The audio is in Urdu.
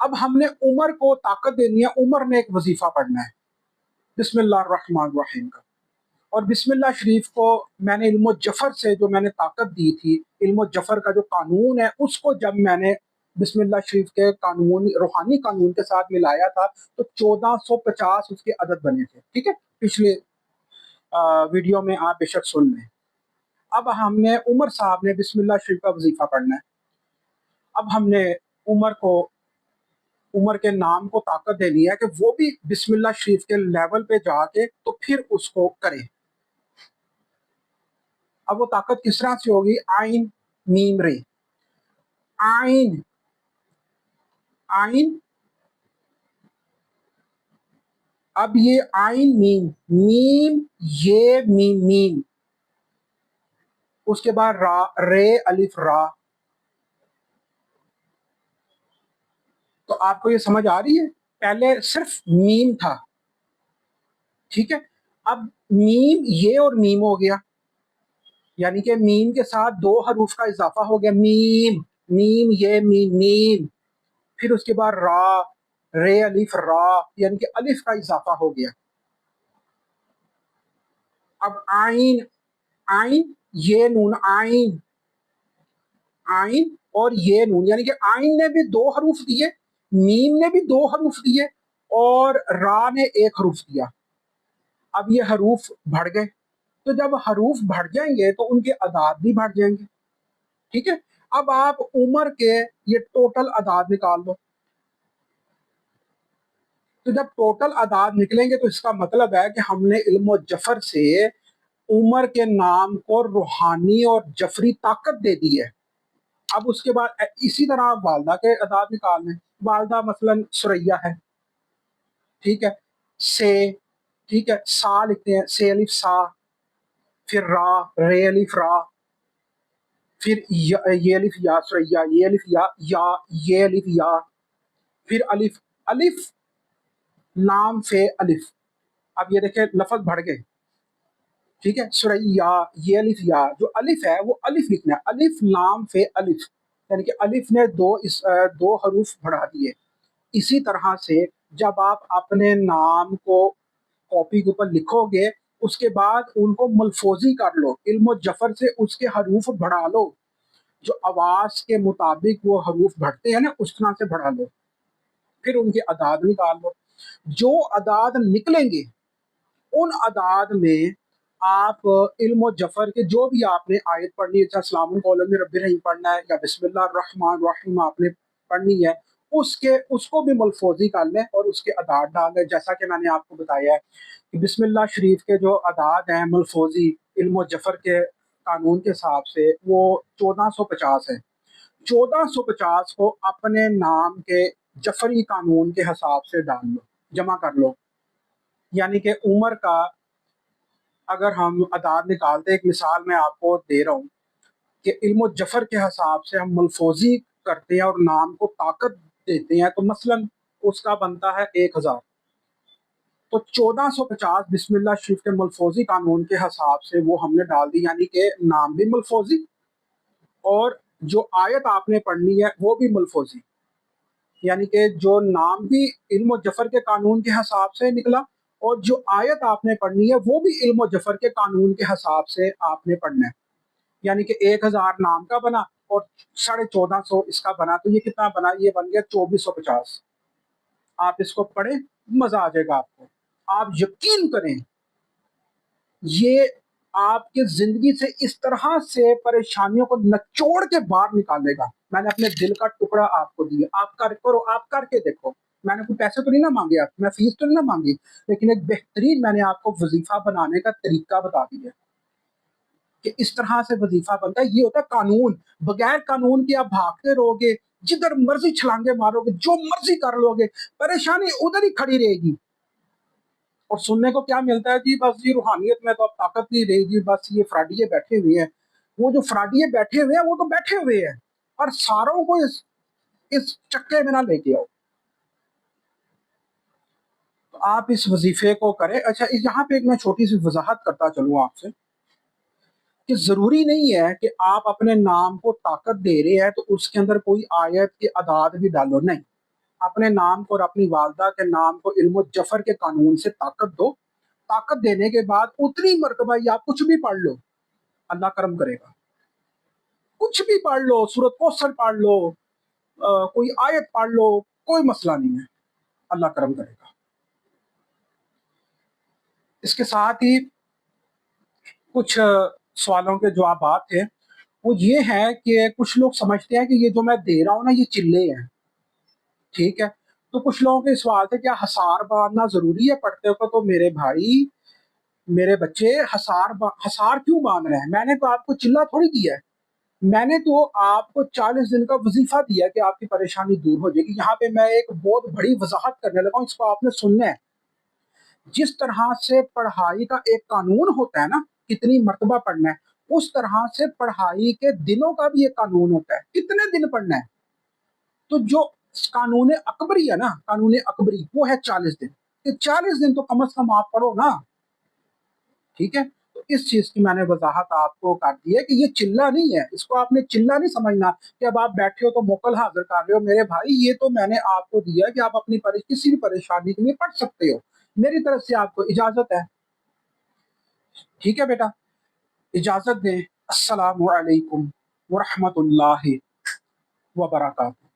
اب ہم نے عمر کو طاقت دینی ہے، عمر نے ایک وظیفہ پڑھنا ہے بسم اللہ الرحمن الرحیم کا، اور بسم اللہ شریف کو میں نے علم و جفر سے جو میں نے طاقت دی تھی، علم و جفر کا جو قانون ہے اس کو جب میں نے بسم اللہ شریف کے قانون، روحانی قانون کے ساتھ ملایا تھا تو 1450 اس کے عدد بنے تھے، ٹھیک ہے، پچھلے ویڈیو میں آپ بے شک سن لیں۔ اب ہم نے عمر صاحب نے بسم اللہ شریف کا وظیفہ پڑھنا ہے، اب ہم نے عمر کے نام کو طاقت دینی ہے کہ وہ بھی بسم اللہ شریف کے لیول پہ جا کے تو پھر اس کو کرے۔ اب وہ طاقت کس طرح سے ہوگی؟ آئین میم رے، آئین آئین، اب یہ آئین میم، میم یہ میم میم، اس کے بعد را، رے الف را۔ تو آپ کو یہ سمجھ آ رہی ہے؟ پہلے صرف میم تھا، ٹھیک ہے، اب میم یہ اور میم ہو گیا، یعنی کہ میم کے ساتھ 2 حروف کا اضافہ ہو گیا، میم میم یہ میم میم، پھر اس کے بعد را، رے الف را، یعنی کہ الف کا اضافہ ہو گیا۔ اب آئین، آئین یہ نون، آئین آئین اور یہ نون، یعنی کہ آئین نے بھی 2 حروف دیے، میم نے بھی 2 حروف دیے، اور را نے 1 حروف دیا۔ اب یہ حروف بڑھ گئے، تو جب حروف بڑھ جائیں گے تو ان کے اعداد بھی بڑھ جائیں گے، ٹھیک ہے۔ اب آپ عمر کے یہ ٹوٹل اعداد نکال دو، تو جب ٹوٹل اعداد نکلیں گے تو اس کا مطلب ہے کہ ہم نے علم و جفر سے عمر کے نام کو روحانی اور جفری طاقت دے دی ہے۔ اب اس کے بعد اسی طرح آپ والدہ کے اعداد نکال لیں، والدہ مثلا سریا ہے، ٹھیک ہے، سے، ٹھیک ہے، سا لکھتے ہیں، سے الف سا، پھر را، رے الف را، پھر یہ الف یا سریا، یہ الف یا، یہ الف یا، پھر الف، الف لام فے الف۔ اب یہ دیکھیں لفظ بڑھ گئے، ٹھیک ہے، سریا، یہ الف یا، جو الف ہے وہ الف لکھنا ہے، الف لام فے الف، یعنی کہ الف نے 2 حروف بڑھا دیے۔ اسی طرح سے جب آپ اپنے نام کو کاپی کے اوپر لکھو گے، اس کے بعد ان کو ملفوظی کر لو، علم و جفر سے اس کے حروف بڑھا لو، جو آواز کے مطابق وہ حروف بڑھتے ہیں نا اس طرح سے بڑھا لو، پھر ان کے اعداد نکال لو۔ جو اعداد نکلیں گے ان اعداد میں آپ علم و جفر کے جو بھی آپ نے آیت پڑھنی ہے، چاہے السلام علیکم رب الرحیم پڑھنا ہے یا بسم اللہ الرحمن الرحیم آپ نے پڑھنی ہے، اس کو بھی ملفوظی کر لیں اور اس کے اعداد ڈال دیں، جیسا کہ میں نے آپ کو بتایا ہے کہ بسم اللہ شریف کے جو اعداد ہیں ملفوظی علم و جفر کے قانون کے حساب سے وہ 1450 ہے۔ 1450 کو اپنے نام کے جفری قانون کے حساب سے ڈال لو، جمع کر لو، یعنی کہ عمر کا اگر ہم اعداد نکالتے، ایک مثال میں آپ کو دے رہا ہوں کہ علم و جفر کے حساب سے ہم ملفوظی کرتے ہیں اور نام کو طاقت دیتے ہیں، تو مثلا اس کا بنتا ہے 1000، تو 1450 بسم اللہ شریف کے ملفوظی قانون کے حساب سے وہ ہم نے ڈال دی، یعنی کہ نام بھی ملفوظی اور جو آیت آپ نے پڑھنی ہے وہ بھی ملفوظی، یعنی کہ جو نام بھی علم و جفر کے قانون کے حساب سے نکلا اور جو آیت آپ نے پڑھنی ہے وہ بھی علم و جفر کے قانون کے حساب سے آپ نے پڑھنا ہے، یعنی کہ 1000 نام کا بنا اور 1450 اس کا بنا، تو یہ کتنا بنا؟ یہ بن گیا 2450۔ آپ اس کو پڑھیں، مزہ آ جائے گا آپ کو، آپ یقین کریں یہ آپ کی زندگی سے اس طرح سے پریشانیوں کو نچوڑ کے باہر نکالے گا۔ میں نے اپنے دل کا ٹکڑا آپ کو دیا، آپ کرو، آپ کر کے دیکھو، میں نے کوئی پیسے تو نہیں نہ مانگے، آپ میں فیس تو نہیں نہ مانگی، لیکن ایک بہترین میں نے آپ کو وظیفہ بنانے کا طریقہ بتا دیا کہ اس طرح سے وظیفہ بنتا ہے۔ یہ ہوتا ہے قانون، بغیر قانون کے آپ بھاگتے رہو گے، جدھر مرضی چھلانگے مارو گے، جو مرضی کر لو گے، پریشانی ادھر ہی کھڑی رہے گی۔ اور سننے کو کیا ملتا ہے؟ جی بس جی روحانیت میں تو اب طاقت نہیں رہی، جی بس یہ فراڈیے بیٹھے ہوئے ہیں۔ وہ جو فراڈیے بیٹھے ہوئے ہیں وہ تو بیٹھے ہوئے ہیں، اور ساروں کو اس چکے میں نہ لے کے آؤ۔ تو آپ اس وظیفے کو کریں۔ اچھا یہاں پہ ایک میں چھوٹی سی وضاحت کرتا چلوں آپ سے کہ ضروری نہیں ہے کہ آپ اپنے نام کو طاقت دے رہے ہیں تو اس کے اندر کوئی آیت کے اعداد بھی ڈالو، نہیں، اپنے نام کو اور اپنی والدہ کے نام کو علم الجفر کے قانون سے طاقت دو. طاقت دینے کے بعد اتنی مرتبہ یا آپ کچھ بھی پڑھ لو، اللہ کرم کرے گا. کچھ بھی پڑھ لو، سورۃ کوثر پڑھ لو، کوئی آیت پڑھ لو، کوئی مسئلہ نہیں ہے، اللہ کرم کرے گا. اس کے ساتھ ہی کچھ سوالوں کے جوابات تھے. وہ یہ ہے کہ کچھ لوگ سمجھتے ہیں کہ یہ جو میں دے رہا ہوں نا، یہ چلے ہیں. ٹھیک ہے، تو کچھ لوگوں کے سوال تھے کیا حصار باندھنا ضروری ہے پڑھتے وقت؟ تو میرے بھائی، میرے بچے، حصار کیوں باندھ رہے ہیں؟ میں نے تو آپ کو چلہ تھوڑی دیا ہے. میں نے تو آپ کو 40 دن کا وظیفہ دیا کہ آپ کی پریشانی دور ہو جائے گی. یہاں پہ میں ایک بہت بڑی وضاحت کرنے لگا ہوں، اس کو آپ نے سننا ہے. جس طرح سے پڑھائی کا ایک قانون ہوتا ہے نا، کتنی مرتبہ پڑھنا ہے، اس طرح سے پڑھائی کے دنوں کا بھی ایک قانون ہوتا ہے، کتنے دن پڑھنا ہے. تو جو قانون اکبری ہے نا، قانون اکبری وہ ہے 40 دن. کہ 40 دن تو کم از کم آپ پڑھو نا. ٹھیک ہے، تو اس چیز کی میں نے وضاحت آپ کو کر دی ہے کہ یہ چلہ نہیں ہے. اس کو آپ نے چلہ نہیں سمجھنا کہ اب آپ بیٹھے ہو تو موکل حاضر کر رہے ہو. میرے بھائی، یہ تو میں نے آپ کو دیا کہ آپ اپنی کسی بھی پریشانی کے لیے پڑھ سکتے ہو. میری طرف سے آپ کو اجازت ہے. ٹھیک ہے بیٹا، اجازت دیں. السلام علیکم ورحمۃ اللہ وبرکاتہ.